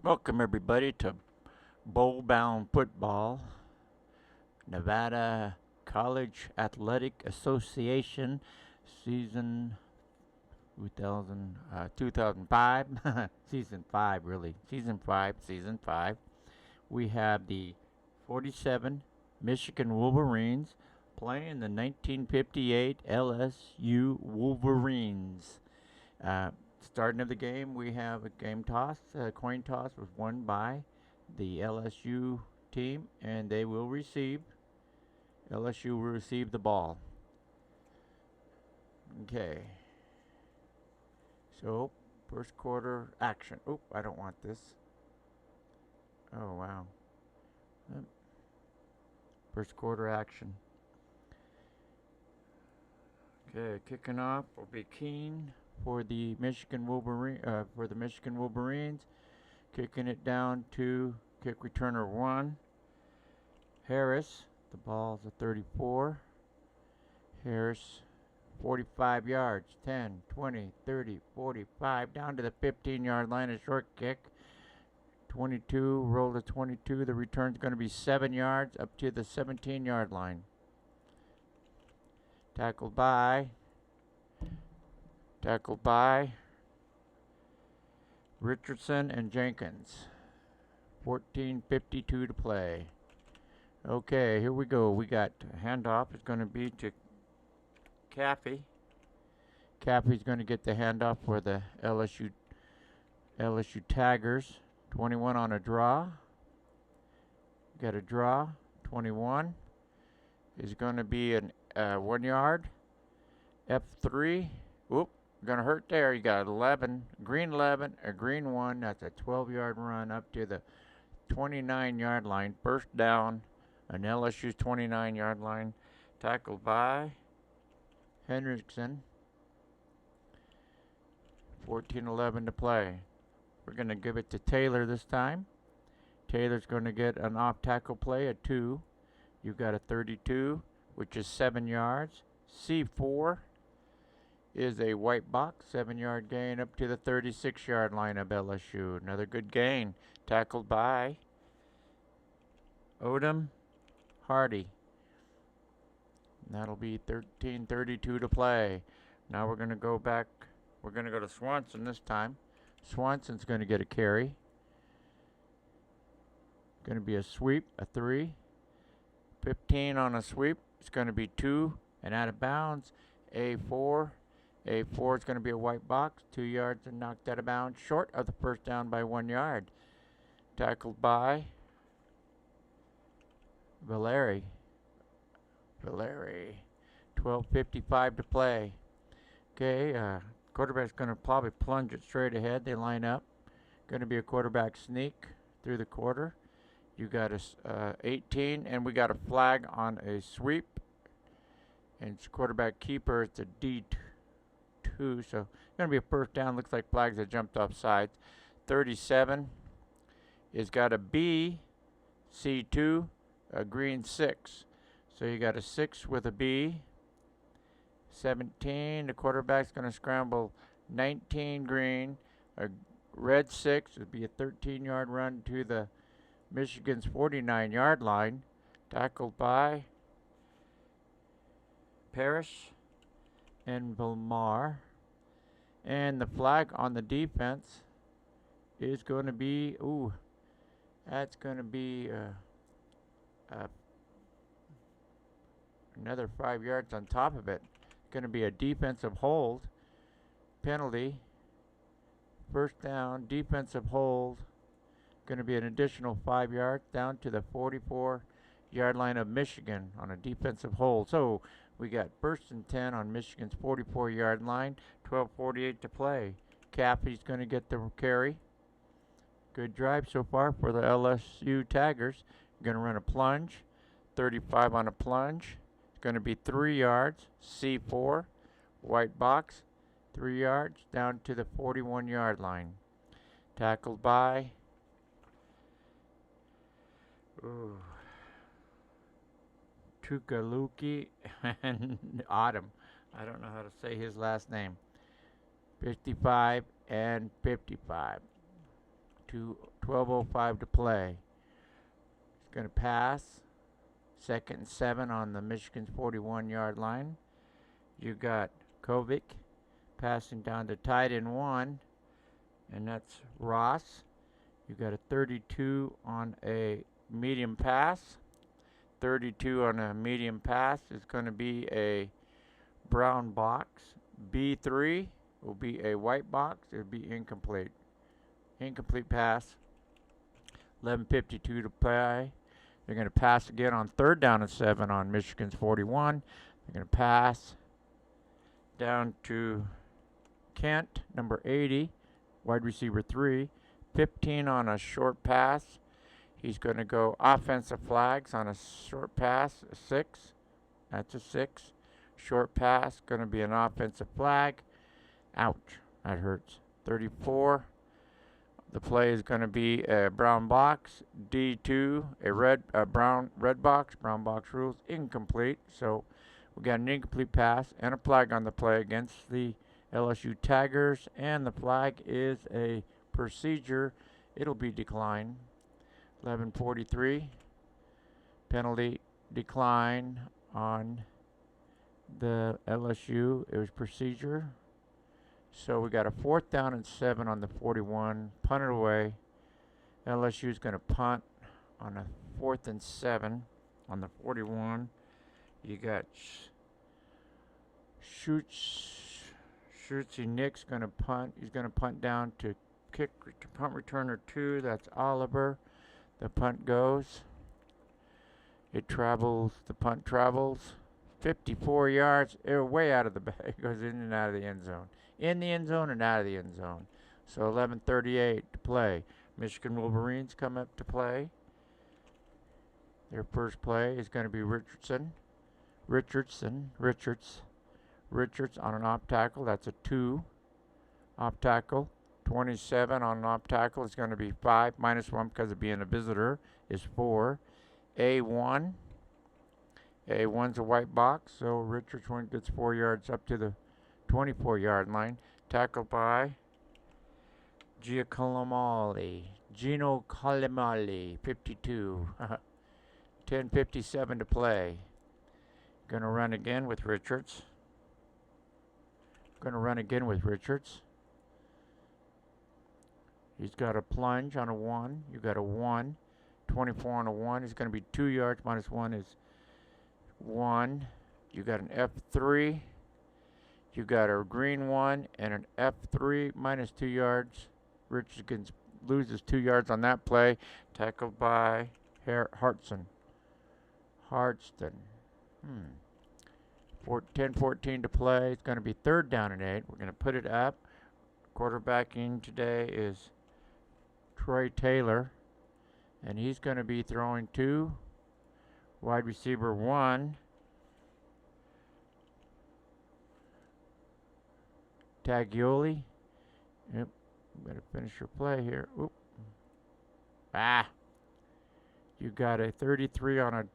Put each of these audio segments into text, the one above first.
Welcome everybody to Bowl-Bound Football, Nevada College Athletic Association, season 2005, season 5 really, season 5. We have the 47 Michigan Wolverines playing the 1958 LSU Wolverines. Uh, Starting of the game, we have a game toss. Coin toss was won by the LSU team, and they will receive. LSU will receive the ball. Okay. So, first quarter action. Oh, I don't want this. Oh, wow. First quarter action. Okay, kicking off will be Keene for the Michigan Wolverines. Kicking it down to kick returner 1. Harris, the ball's a 34. Harris, 45 yards, 10, 20, 30, 45, down to the 15-yard line, a short kick. 22, roll to 22. The return's going to be 7 yards up to the 17-yard line. Tackled by Richardson and Jenkins. 14:52 to play. Okay, here we go. We got handoff is going to be to Caffey. Caffey's going to get the handoff for the LSU Taggers. 21 on a draw. Got a draw. 21 is going to be an 1 yard. F3. Whoop, going to hurt there. You got 11, green 11, a green 1. That's a 12-yard run up to the 29-yard line. First down, an LSU's 29-yard line. Tackled by Hendrickson. 14:11 to play. We're going to give it to Taylor this time. Taylor's going to get an off tackle play at 2. You've got a 32, which is 7 yards. C4 is a white box, 7-yard gain up to the 36-yard line of LSU. Another good gain. Tackled by Odom Hardy. That'll be 13:32 to play. Now we're going to go back. We're going to go to Swanson this time. Swanson's going to get a carry. Going to be a sweep, a 3. 15 on a sweep. It's going to be 2 and out of bounds. A4. A4 is going to be a white box. 2 yards and knocked out of bounds. Short of the first down by 1 yard. Tackled by Valeri. 12:55 to play. Okay, quarterback's going to probably plunge it straight ahead. They line up. Going to be a quarterback sneak through the quarter. You got a 18, and we got a flag on a sweep. And it's quarterback keeper. It's a D2, so it's going to be a first down. Looks like flags have jumped off sides. 37 is got a B, C2, a green 6. So you got a 6 with a B. 17, the quarterback's going to scramble 19 green, a red 6. It would be a 13-yard run to the Michigan's 49-yard line. Tackled by Parrish and Vilmar. And the flag on the defense is going to be, that's going to be another 5 yards on top of it. Going to be a defensive hold penalty. First down, defensive hold. Going to be an additional 5 yards down to the 44-yard line of Michigan on a defensive hold. So we got first and 10 on Michigan's 44-yard line. 12:48 to play. Caffey's going to get the carry. Good drive so far for the LSU Taggers. Going to run a plunge. 35 on a plunge. It's going to be 3 yards. C4, white box, 3 yards down to the 41-yard line. Tackled by Tukaluki and Autumn. I don't know how to say his last name. 55 and 55. to 12:05 to play. He's going to pass. 2nd and 7 on the Michigan's 41-yard line. You got Kovic passing down to tight end 1, and that's Ross. You got a 32 on a medium pass. 32 on a medium pass is going to be a brown box. B3 will be a white box. It will be incomplete. Incomplete pass. 11:52 to play. They're going to pass again on 3rd down and 7 on Michigan's 41. They're going to pass down to Kent, number 80, wide receiver 3. 15 on a short pass. He's going to go offensive flags on a short pass, a 6. That's a 6. Short pass, going to be an offensive flag. Ouch, that hurts. 34. The play is going to be a brown box. D2, red box. Brown box rules incomplete. So we got an incomplete pass and a flag on the play against the LSU Tigers, and the flag is a procedure. It'll be declined. 11:43. Penalty decline on the LSU. It was procedure. So we got a 4th down and 7 on the 41. Punt it away. LSU is going to punt on a 4th and 7 on the 41. You got Shootsy Nick's going to punt. He's going to punt down to punt returner 2. That's Oliver. The punt goes. It travels. The punt travels 54 yards. Way out of the bag. Goes in and out of the end zone. In the end zone and out of the end zone. So 11:38 to play. Michigan Wolverines come up to play. Their first play is going to be Richards on an off tackle. That's a 2. Off tackle. 27 on an off tackle is going to be 5. -1 because of being a visitor is 4. A1. A1's a white box. So Richards gets 4 yards up to the 24-yard line. Tackled by Gino Calamali, 52. 10:57 to play. Going to run again with Richards. He's got a plunge on a 1. You got a 1. 24 on a 1 is going to be 2 yards. -1 is 1. You got an F3. You got a green 1 and an F3 -2 yards. Richards loses 2 yards on that play. Tackled by Hartston. 10:14 to play. It's going to be 3rd down and 8. We're going to put it up. Quarterbacking today is Troy Taylor, and he's going to be throwing to wide receiver 1. Taglioli. Yep, better finish your play here. Oop. You got a 33 on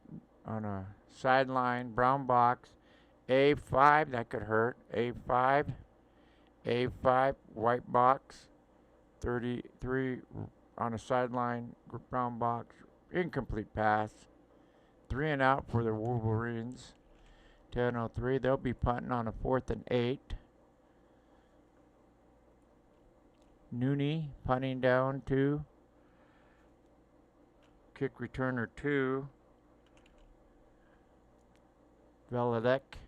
a sideline, brown box. A5, that could hurt. A5, white box. 33 on a sideline, brown box. Incomplete pass. 3 and out for the Wolverines. 10:03. They'll be punting on a 4th and 8. Nooney punting down to kick returner 2. Veladek.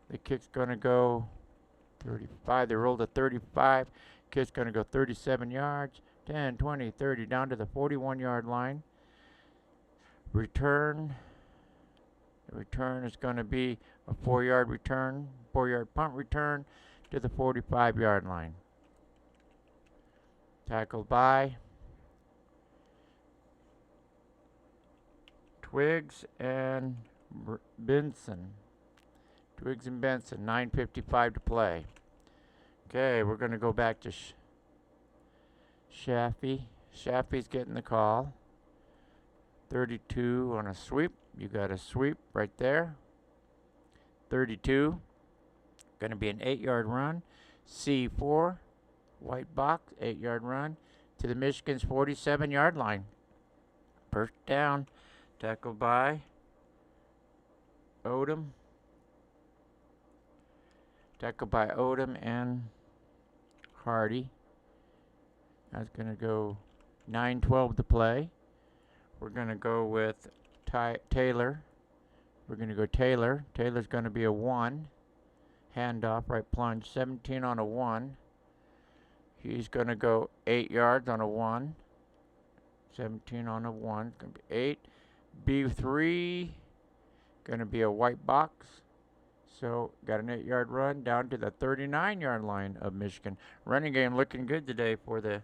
The kick's going to go 35. They rolled a 35. Kick's going to go 37 yards. 10, 20, 30 down to the 41-yard line. Return. The return is going to be a 4-yard return, 4-yard punt return to the 45-yard line. Tackled by Twiggs and Benson. 9:55 to play. Okay, we're going to go back to Shaffy. Shaffy's getting the call. 32 on a sweep. You got a sweep right there. 32. Going to be an 8-yard run. C4. White box, 8-yard run. to the Michigan's 47-yard line. First down, tackled by Odom. Tackled by Odom and Hardy. That's going to go 9-12 to play. We're going to go with Taylor. We're going to go Taylor. Taylor's going to be a 1. Handoff, right plunge, 17 on a 1. He's going to go 8 yards on a 1. 17 on a 1. Going to be 8. B3, going to be a white box. So, got an 8-yard run down to the 39-yard line of Michigan. Running game looking good today for the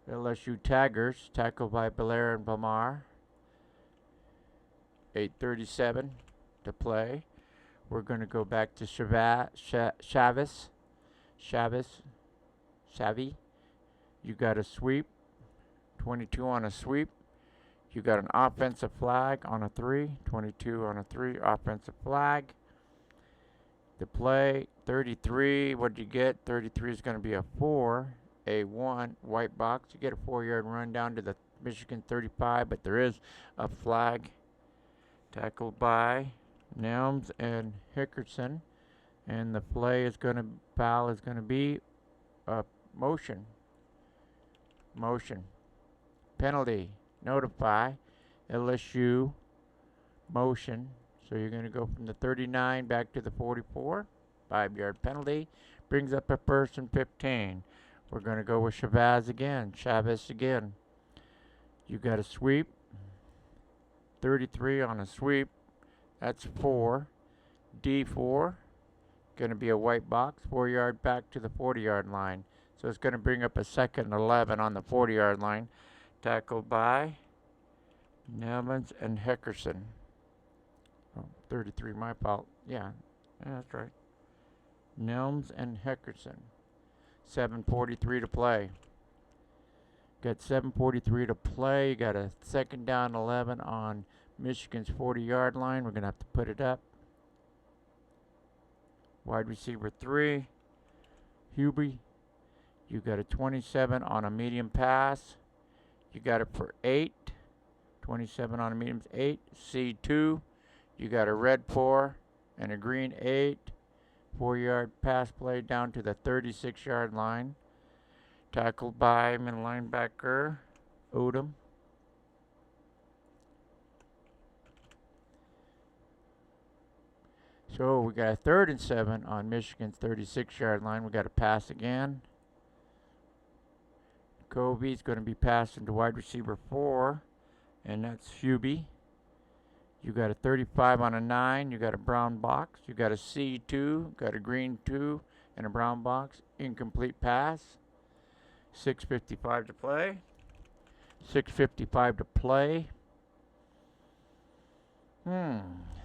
LSU Tigers. Tackled by Belair and Bamar. 8:37 to play. We're going to go back to Chavez. You got a sweep. 22 on a sweep. You got an offensive flag on a 3. 22 on a 3. Offensive flag. The play, 33. What do you get? 33 is going to be a 4. A 1. White box. You get a 4-yard run down to the Michigan 35, but there is a flag. Tackled by Nelms and Hickerson. And the play is going to, foul is going to be a motion. Penalty. Notify. LSU. Motion. So you're going to go from the 39 back to the 44. 5-yard penalty. Brings up a 1st and 15. We're going to go with Chavez again. You got a sweep. 33 on a sweep. That's 4. D4. Going to be a white box. 4-yard back to the 40-yard line. So it's going to bring up a 2nd and 11 on the 40-yard line. Tackled by Nevins and Hickerson. Oh, 33, my fault. Yeah, that's right. Nelms and Hickerson. 7:43 to play. Got 7:43 to play. You got a 2nd down 11 on Michigan's 40-yard line. We're going to have to put it up. Wide receiver 3. Hubie. You got a 27 on a medium pass. You got it for 8. 27 on a medium 8. C2. You got a red 4 and a green 8. 4-yard pass play down to the 36-yard line. Tackled by middle linebacker Odom. So we got a 3rd and 7 on Michigan's 36-yard line. We got a pass again. Covey's going to be passing to wide receiver 4, and that's Hubie. You got a 35 on a 9. You got a brown box. You got a C2. Got a green 2 and a brown box. Incomplete pass. 6:55 to play. 6:55 to play.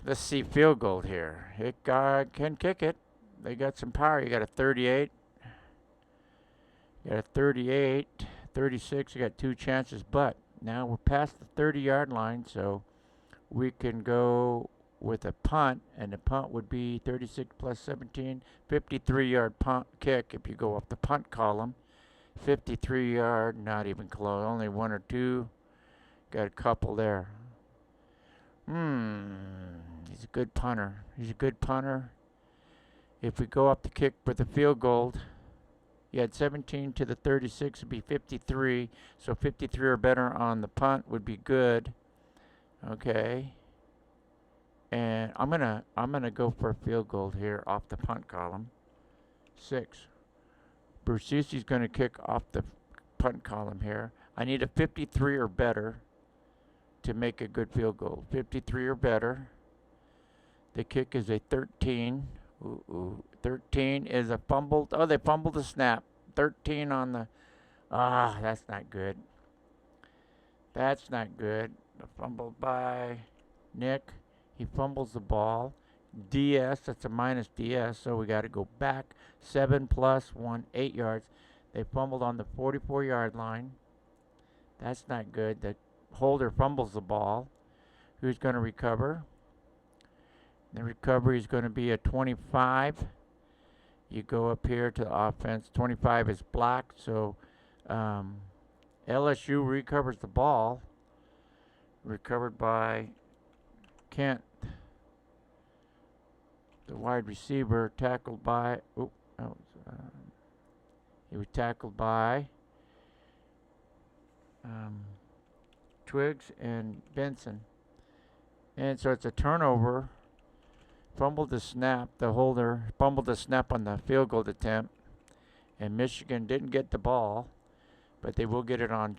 Let's see field goal here. It can kick it. They got some power. You got a 38. You got a 38. 36. You got 2 chances, but now we're past the 30-yard line, so we can go with a punt, and the punt would be 36 plus 17, 53-yard punt kick if you go up the punt column. 53-yard, not even close, only 1 or 2. Got a couple there. He's a good punter. If we go up the kick with the field goal, you had 17 to the 36, it'd be 53. So 53 or better on the punt would be good. Okay. And I'm gonna go for a field goal here off the punt column. 6. Brucisi's gonna kick off the punt column here. I need a 53 or better to make a good field goal. 53 or better. The kick is a 13. 13 is a fumbled. Oh, they fumbled the snap. 13 on the. That's not good. Fumbled by Nick. He fumbles the ball. DS, that's a minus DS, so we got to go back. 7 plus 1, 8 yards. They fumbled on the 44-yard line. That's not good. The holder fumbles the ball. Who's going to recover? The recovery is going to be a 25. You go up here to the offense. 25 is blocked, so LSU recovers the ball. Recovered by Kent, the wide receiver, tackled by. He was tackled by Twiggs and Benson. And so it's a turnover. Fumbled the snap. The holder fumbled the snap on the field goal attempt. And Michigan didn't get the ball, but they will get it on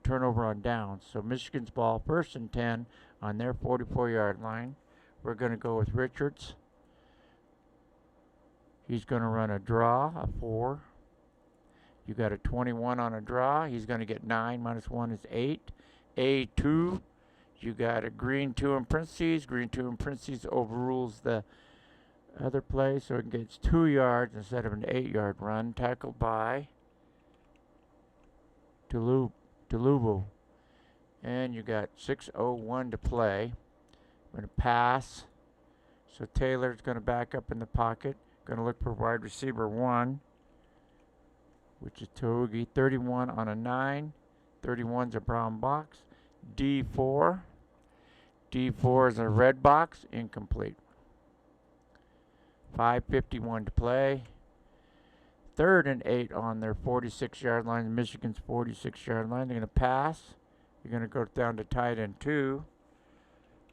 turnover on downs. So Michigan's ball, 1st and 10 on their 44-yard line. We're going to go with Richards. He's going to run a draw, a 4. You got a 21 on a draw. He's going to get 9 minus 1 is 8. A2. You got a green 2 in parentheses. Green 2 in parentheses overrules the other play, so it gets 2 yards instead of an 8-yard run. Tackled by Deluvo. And you got 6:01 to play. I'm going to pass. So Taylor's going to back up in the pocket. Going to look for wide receiver 1, which is Togi. 31 on a 9. 31's a brown box. D4. D4 is a red box. Incomplete. 5:51 to play. 3rd and 8 on their 46-yard line. Michigan's 46-yard line. They're going to pass. You're going to go down to tight end 2,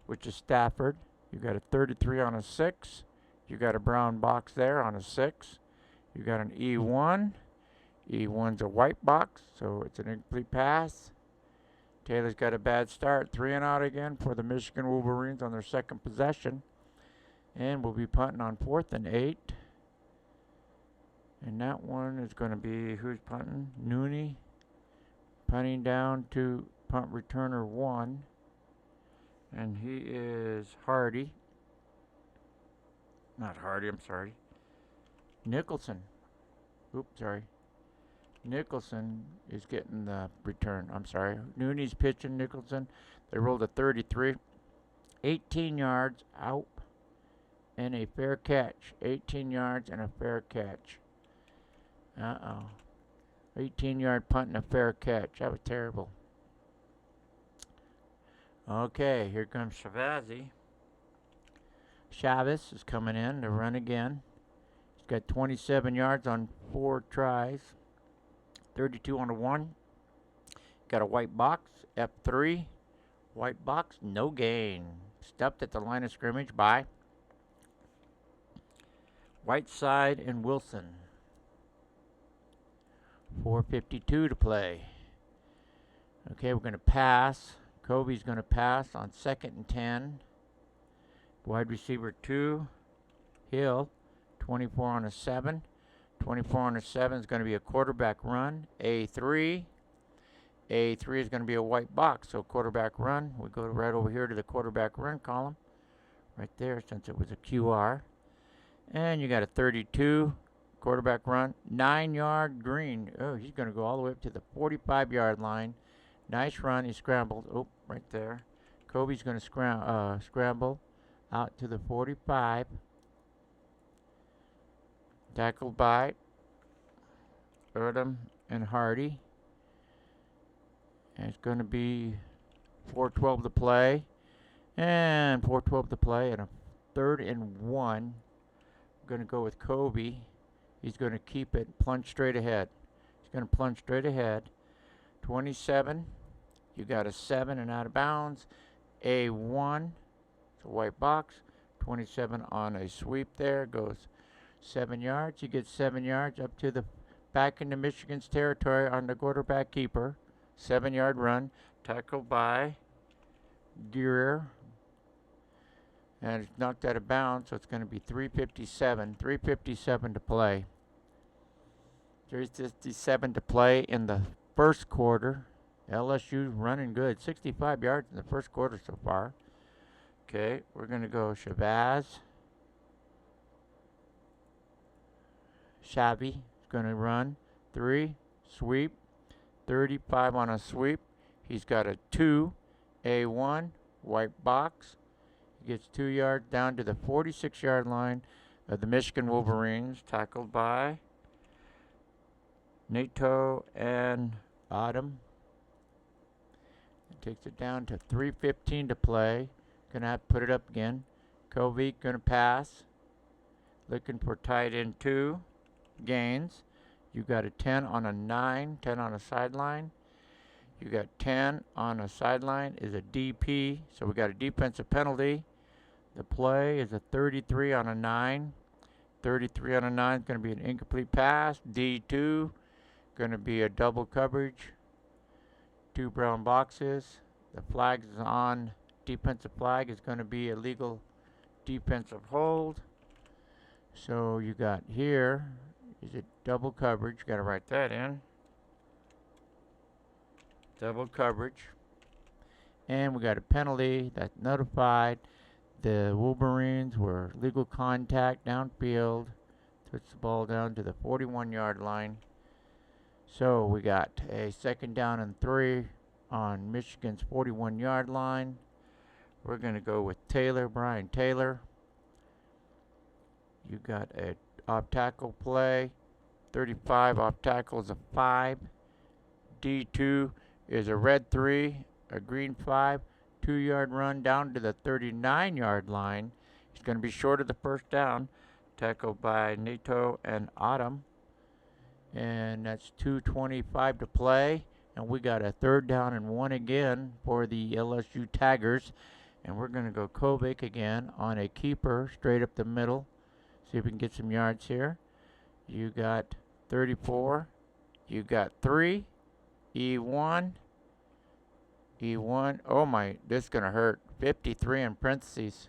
which is Stafford. You got a 33 on a 6. You got a brown box there on a 6. You got an E1. E1's a white box, so it's an incomplete pass. Taylor's got a bad start. 3 and out again for the Michigan Wolverines on their 2nd possession. And we'll be punting on 4th and 8. And that one is going to be, who's punting? Nooney. Punting down to punt returner 1. And he is Hardy. Not Hardy, I'm sorry. Nicholson. Oops, sorry. Nicholson is getting the return. I'm sorry. Nooney's pitching Nicholson. They rolled a 33. 18 yards out and a fair catch. 18 yards and a fair catch. 18-yard punt and a fair catch. That was terrible. Okay, here comes Chavez is coming in to run again. He's got 27 yards on 4 tries. 32 on a 1. Got a white box, F3. White box, no gain. Stopped at the line of scrimmage by Whiteside and Wilson. 4:52 to play. Okay, we're going to pass. Kobe's going to pass on 2nd and 10. Wide receiver 2, Hill, 24 on a 7. 24 on a 7 is going to be a quarterback run. A3. A3 is going to be a white box, so quarterback run. We go right over here to the quarterback run column. Right there, since it was a QR. And you got a 32. Quarterback run, 9-yard green. Oh, he's going to go all the way up to the 45-yard line. Nice run. He scrambled. Oh, right there. Kobe's going to scramble out to the 45. Tackled by Erdem and Hardy. And it's going to be 4:12 to play. And 4:12 to play and a 3rd and 1. I'm going to go with Kobe. He's going to keep it, plunge straight ahead. He's going to plunge straight ahead. 27. You got a 7 and out of bounds. A1. It's a white box. 27 on a sweep there. Goes 7 yards. You get 7 yards up to the back into Michigan's territory on the quarterback keeper. 7-yard run. Tackled by Gear. And it's knocked out of bounds, so it's going to be 3:57. 3:57 to play. 3:57 to play in the first quarter. LSU's running good. 65 yards in the first quarter so far. Okay, we're going to go Chavez. Shabby is going to run. 3, sweep. 35 on a sweep. He's got a 2, A1, white box. He gets 2 yards down to the 46-yard line. of the Michigan Wolverines, tackled by Nato and Autumn. It takes it down to 3:15 to play. Gonna have to put it up again. Kovic gonna pass. Looking for tight end 2. Gains. You got a 10 on a 9, 10 on a sideline. You got 10 on a sideline is a DP, so we got a defensive penalty. The play is a 33 on a 9. 33 on a 9 is going to be an incomplete pass. D2, going to be a double coverage. 2 brown boxes. The flag is on. Defensive flag is going to be a legal defensive hold. So you got here is a double coverage. Got to write that in. Double coverage. And we got a penalty that's notified. The Wolverines were legal contact downfield. Puts the ball down to the 41-yard line. So we got a 2nd down and 3 on Michigan's 41-yard line. We're going to go with Taylor, Brian Taylor. You got a off tackle play. 35 off tackle is a 5. D2 is a red 3, a green 5, 2-yard run down to the 39-yard line. He's going to be short of the first down. Tackled by Nato and Autumn. And that's 2:25 to play. And we got a 3rd down and 1 again for the LSU Taggers. And we're going to go Kovic again on a keeper straight up the middle. See if we can get some yards here. You got 34. You got 3. E1. Oh my, this is going to hurt. 53 in parentheses.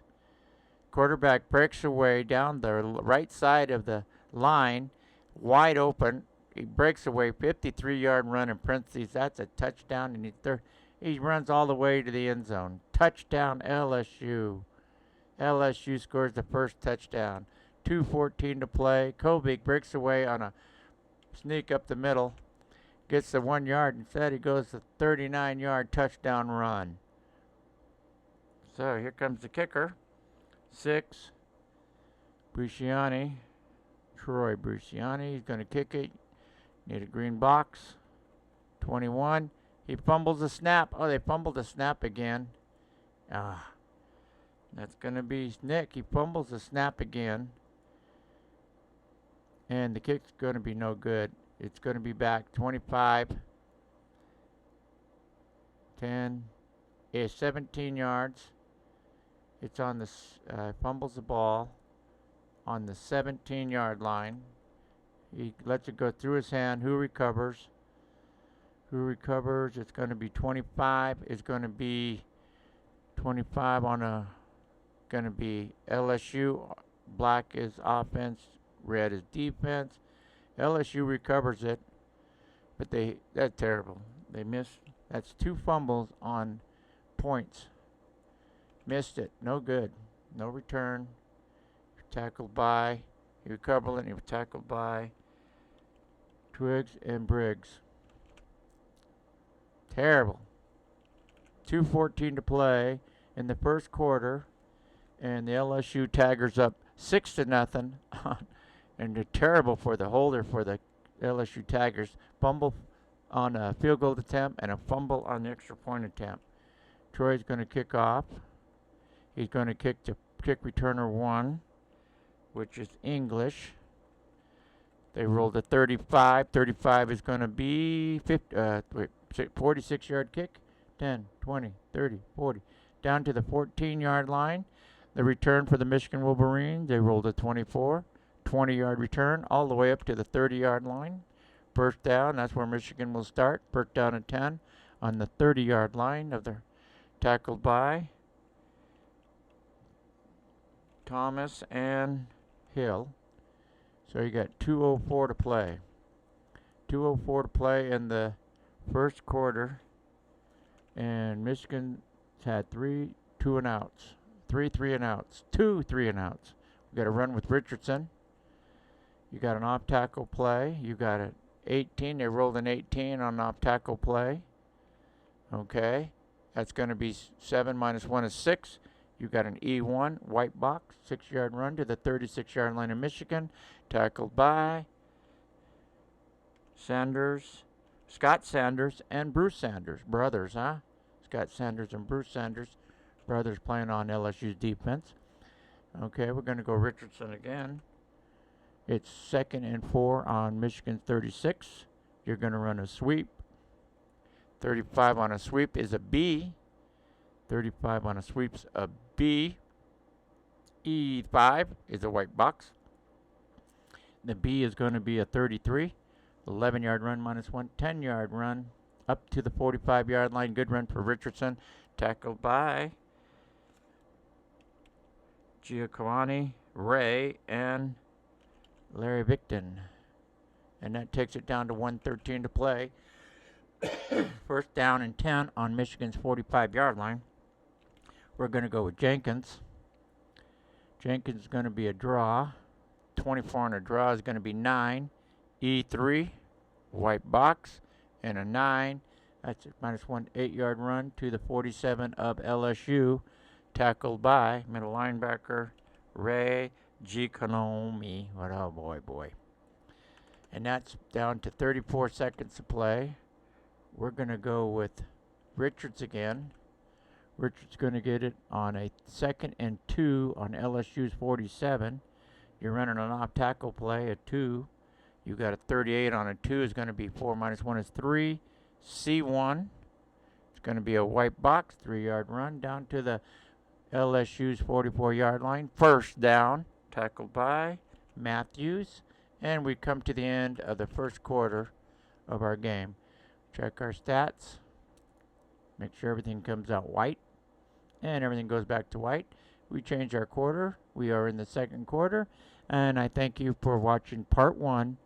Quarterback breaks away down the right side of the line. Wide open. He breaks away. 53-yard run in parentheses. That's a touchdown. And he runs all the way to the end zone. Touchdown LSU. LSU scores the first touchdown. 2:14 to play. Kovic breaks away on a sneak up the middle. Gets the 1 yard. Instead, he goes the 39-yard touchdown run. So here comes the kicker. 6. Bruciani. Troy Bruciani. He's going to kick it. Need a green box. 21. He fumbles the snap. Oh, they fumbled the snap again. That's going to be Nick. He fumbles the snap again. And the kick's going to be no good. It's going to be back 25. 10. It's 17 yards. It's on the, fumbles the ball on the 17-yard line. He lets it go through his hand. Who recovers? It's going to be 25. It's going to be 25 on a, going to be LSU. Black is offense. Red is defense. LSU recovers it. But that's terrible. They missed. That's 2 fumbles on points. Missed it. No good. No return. Tackled by. He recovered it. He was tackled by Twiggs and Briggs. Terrible. 2:14 to play in the first quarter. And the LSU Taggers up 6-0. And they're terrible for the holder for the LSU Taggers. Fumble on a field goal attempt and a fumble on the extra point attempt. Troy's going to kick off. He's going to kick to kick returner 1, which is English. They rolled a 35. 35 is going to be 46-yard kick. 10, 20, 30, 40. Down to the 14-yard line. The return for the Michigan Wolverines, they rolled a 24. 20-yard return all the way up to the 30-yard line. First down, that's where Michigan will start. First down and 10 on the 30-yard line of the tackled by Thomas and Hill. So you got 2:04 to play. 2:04 to play in the first quarter. And Michigan had 3 3-and-outs. 3 3-and-outs. 2 3-and-outs. We got a run with Richardson. You got an off tackle play. You got an 18. They rolled an 18 on an off tackle play. Okay. That's going to be 7 minus 1 is 6. You got an E1 white box, 6-yard run to the 36-yard line of Michigan, tackled by Scott Sanders and Bruce Sanders, brothers, huh? Scott Sanders and Bruce Sanders, brothers playing on LSU's defense. Okay, we're going to go Richardson again. It's 2nd and 4 on Michigan's 36. You're going to run a sweep. 35 on a sweep is a B. 35 on a sweep's a B. E5 is a white box. The B is going to be a 33. 11-yard run minus 1. 10-yard run up to the 45-yard line. Good run for Richardson. Tackled by Giovanni, Ray, and Larry Victon. And that takes it down to 1:13 to play. First down and 10 on Michigan's 45-yard line. We're going to go with Jenkins. Jenkins is going to be a draw. 24 on a draw is going to be 9. E3, white box, and a 9. That's a minus 1 8-yard run to the 47 of LSU. Tackled by middle linebacker Ray Giconomi. Oh boy. And that's down to 34 seconds to play. We're going to go with Richards again. Richards going to get it on a 2nd and 2 on LSU's 47. You're running an off tackle play, a 2. You got a 38 on a 2 is going to be 4 minus 1 is 3. C1. It's going to be a white box, 3-yard run down to the LSU's 44-yard line. First down, tackled by Matthews. And we come to the end of the first quarter of our game. Check our stats. Make sure everything comes out white. And everything goes back to white. We change our quarter. We are in the second quarter. And I thank you for watching part 1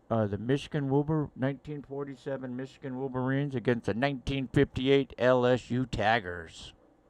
of the 1947 Michigan Wolverines against the 1958 LSU Tigers.